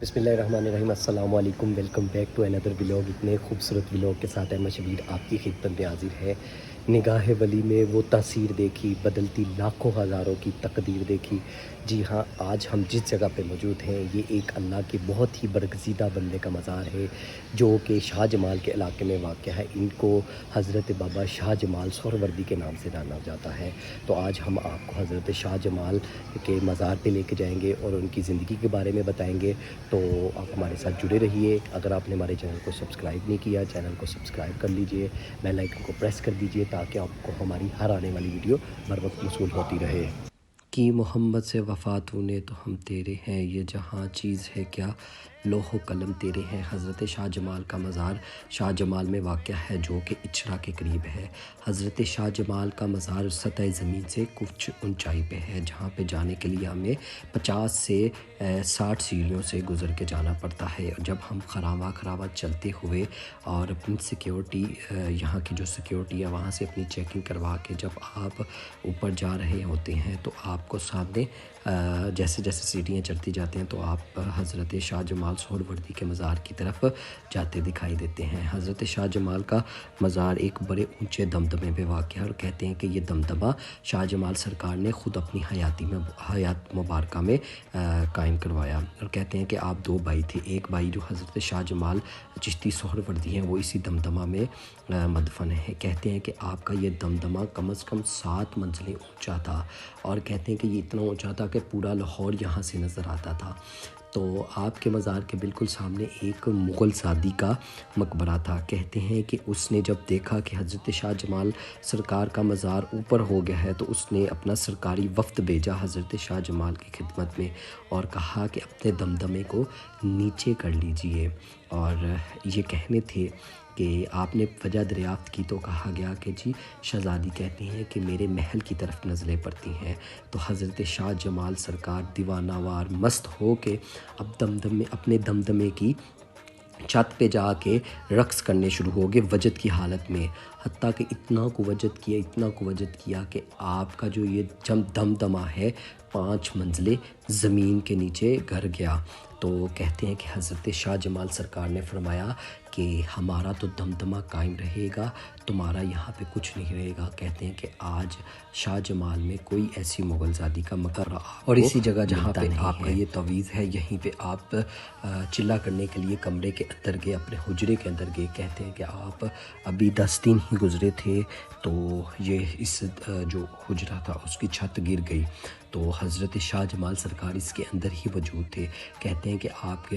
बिस्मिल्लाहिर्रहमानिर्रहीम अस्सलाम वालेकुम। Welcome back to another vlog. इतने खूबसूरत व्लॉग के साथ अहमद शबीर आपकी खिदमत में हाजिर है। निगाह वली में वो तासीर देखी, बदलती लाखों हज़ारों की तकदीर देखी। जी हाँ, आज हम जिस जगह पे मौजूद हैं ये एक अल्लाह के बहुत ही बरगज़ीदा बंदे का मज़ार है जो कि शाह जमाल के इलाके में वाक़ है। इनको हज़रत बाबा शाह जमाल सोहरवर्दी के नाम से जाना जाता है। तो आज हम आपको हज़रत शाह जमाल के मज़ार पे लेके जाएंगे और उनकी ज़िंदगी के बारे में बताएंगे। तो आप हमारे साथ जुड़े रहिए। अगर आपने हमारे चैनल को सब्सक्राइब नहीं किया, चैनल को सब्सक्राइब कर लीजिए, बेल आइकन को प्रेस कर दीजिए ताकि आपको हमारी हर आने वाली वीडियो बर वक्त मौसूल होती रहे। कि मोहम्मद से वफ़ा तूने तो हम तेरे हैं, ये जहाँ चीज़ है क्या लोहो कलम तेरे हैं। हज़रत शाह जमाल का मज़ार शाह जमाल में वाक़ है जो कि इचरा के करीब है। हज़रत शाह जमाल का मज़ार सतह ज़मीन से कुछ ऊंचाई पे है जहाँ पे जाने के लिए हमें 50 से 60 सीढ़ियों से गुज़र के जाना पड़ता है। जब हम खरावा चलते हुए और अपनी सिक्योरिटी यहाँ की जो सिक्योरिटी है वहाँ से अपनी चेकिंग करवा के जब आप ऊपर जा रहे होते हैं तो आपको सामने जैसे जैसे सीढ़ियाँ चढ़ती जाती हैं तो आप हज़रत शाह जमाल सोहरवर्दी के मज़ार की तरफ जाते दिखाई देते हैं। हज़रत शाह जमाल का मज़ार एक बड़े ऊंचे दमदमे पे वाक़ है और कहते हैं कि ये दमदमा शाह जमाल सरकार ने ख़ुद अपनी हयात मुबारका में कायम करवाया। और कहते हैं कि आप दो भाई थे, एक भाई जो हज़रत शाह जमाल चिश्ती सोहरवर्दी हैं वो इसी दमदमा में मदफन है। कहते हैं कि आपका ये दमदमा कम से कम 7 मंजिलें ऊंचा था और कहते हैं कि ये इतना ऊंचा था कि पूरा लाहौर यहाँ से नज़र आता था। तो आपके मज़ार के बिल्कुल सामने एक मुग़ल सादी का मकबरा था। कहते हैं कि उसने जब देखा कि हज़रत शाह जमाल सरकार का मज़ार ऊपर हो गया है तो उसने अपना सरकारी वफ़द भेजा हज़रत शाह जमाल की खिदमत में और कहा कि अपने दमदमे को नीचे कर लीजिए। और ये कहने थे कि आपने वजह दरियाफ़्त की तो कहा गया कि जी शहज़ादी कहती हैं कि मेरे महल की तरफ नज़रें पड़ती हैं। तो हज़रत शाह जमाल सरकार दीवानावार मस्त हो के अब अपने दमदमे की छत पे जाके रक़्स करने शुरू हो गए वजद की हालत में। हत्ता कि इतना कुवजद किया कि आपका जो ये दमदमा है 5 मंजिलें ज़मीन के नीचे गिर गया। तो कहते हैं कि हज़रत शाह जमाल सरकार ने फरमाया कि हमारा तो दमदमा कायम रहेगा, तुम्हारा यहाँ पे कुछ नहीं रहेगा। कहते हैं कि आज शाह जमाल में कोई ऐसी मुग़लज़ादी का मकबरा और इसी जगह जहाँ पे आपका ये तवीज़ है यहीं पे आप चिल्ला करने के लिए कमरे के अंदर गए, अपने हुजरे के अंदर गए। कहते हैं कि आप अभी 10 दिन ही गुज़रे थे तो ये इस जो हुजरा था उसकी छत गिर गई। तो हज़रत शाह जमाल सरकार इसके अंदर ही मौजूद थे। कहते हैं कि आपके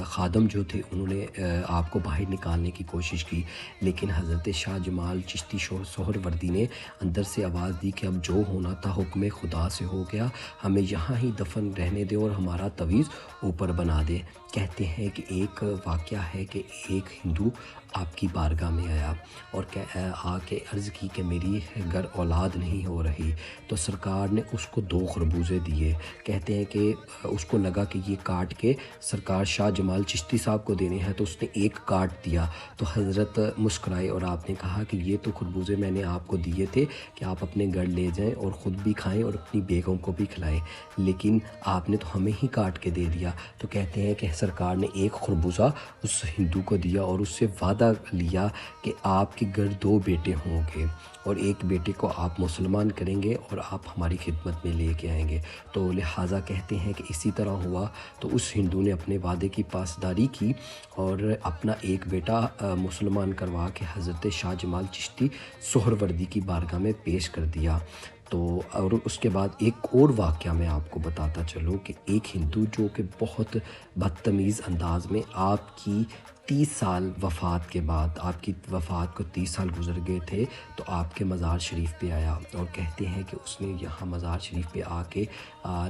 खादम जो थे उन्होंने आपको बाहर निकालने की कोशिश की लेकिन हज़रत शाह जमाल चिश्ती सोहरवर्दी ने अंदर से आवाज़ दी कि अब जो होना था हुक्म खुदा से हो गया, हमें यहाँ ही दफन रहने दे और हमारा तवीज़ ऊपर बना दे। कहते हैं कि एक वाक़या है कि एक हिंदू आपकी बारगाह में आया और आके अर्ज़ की कि मेरी घर औलाद नहीं हो रही। तो सरकार ने उसको 2 खरबूजे दिए। कहते हैं कि उसको लगा कि ये काट के सरकार शाह जमाल चिश्ती साहब को देने हैं तो उसने एक काट दिया। तो हज़रत मुस्कुराए और आपने कहा कि ये तो खरबूजे मैंने आपको दिए थे कि आप अपने घर ले जाएं और ख़ुद भी खाएं और अपनी बेगम को भी खिलाएं, लेकिन आपने तो हमें ही काट के दे दिया। तो कहते हैं कि सरकार ने एक खरबूजा उस हिंदू को दिया और उससे वादा लिया कि आपके घर 2 बेटे होंगे और एक बेटे को आप मुसलमान करेंगे और आप हमारी खिदमत में लेके आएंगे। तो लिहाजा कहते हैं कि इसी तरह हुआ। तो उस हिंदू ने अपने वादे की पासदारी की और अपना एक बेटा मुसलमान करवा के हज़रत शाह जमाल चिश्ती सोहरवर्दी की बारगाह में पेश कर दिया। तो और उसके बाद एक और वाक़या मैं आपको बताता चलूँ कि एक हिंदू जो कि बहुत बदतमीज़ अंदाज में आपकी 30 साल वफ़ात के बाद, आपकी वफ़ात को 30 साल गुज़र गए थे तो आपके मज़ार शरीफ पे आया और कहते हैं कि उसने यहाँ मज़ार शरीफ पे आके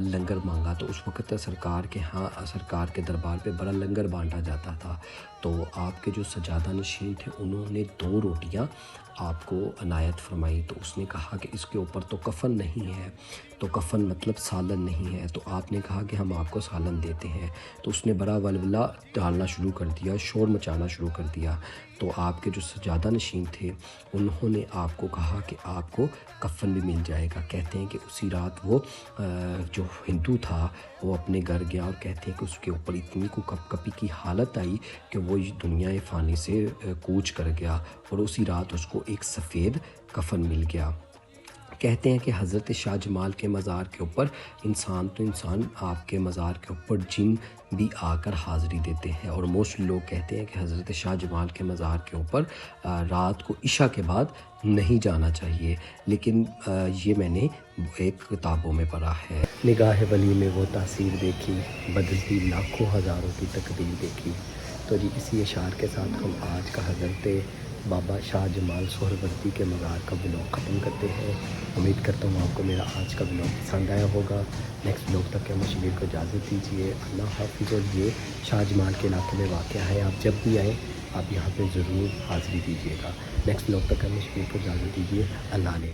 लंगर मांगा। तो उस वक़्त सरकार के दरबार पे बड़ा लंगर बांटा जाता था। तो आपके जो सजादा नशीन थे उन्होंने 2 रोटियाँ आपको अनायत फरमाई। तो उसने कहा कि इसके ऊपर तो کفن نہیں ہے، تو کفن مطلب سالن نہیں ہے، تو آپ نے کہا کہ ہم آپ کو سالن دیتے ہیں۔ تو اس نے بڑا ولولہ ڈالنا شروع کر دیا، شور مچانا شروع کر دیا۔ تو آپ کے جو سجادہ نشین تھے انہوں نے آپ کو کہا کہ آپ کو کفن بھی مل جائے گا۔ کہتے ہیں کہ اسی رات وہ جو ہندو تھا وہ اپنے گھر گیا، اور کہتے ہیں کہ اس کے اوپر اتنی کو کپ کپی کی حالت آئی کہ وہ اس دنیا فانی سے کوچ کر گیا، اور اسی رات اس کو ایک سفید کفن مل گیا۔ کہتے ہیں کہ حضرت شاہ جمال کے مزار کے اوپر انسان تو انسان، آپ کے مزار کے اوپر جن بھی آ کر حاضری دیتے ہیں، اور موسٹ لوگ کہتے ہیں کہ حضرت شاہ جمال کے مزار کے اوپر رات کو عشاء کے بعد نہیں جانا چاہیے، لیکن یہ میں نے ایک کتابوں میں پڑھا ہے۔ نگاہ ولی میں وہ تاثیر دیکھی، بدلتی لاکھوں ہزاروں کی تقدیر دیکھی۔ تو جی اسی اشعار کے ساتھ ہم آج کا حضرت بابا شاہ جمال سہروردی کے مزار کا بلاگ ختم کرتے ہیں۔ امید کرتا ہوں آپ کو میرا آج کا بلاگ پسند آیا ہوگا۔ نیکسٹ بلاگ تک کے شبیر کو اجازت دیجیے، اللہ حافظ۔ اور یہ شاہ جمال کے علاقے میں واقع ہے، آپ جب بھی آئیں آپ یہاں پہ ضرور حاضری دیجیے گا۔ نیکسٹ بلاگ تک کے شبیر کو اجازت دیجیے، اللہ نے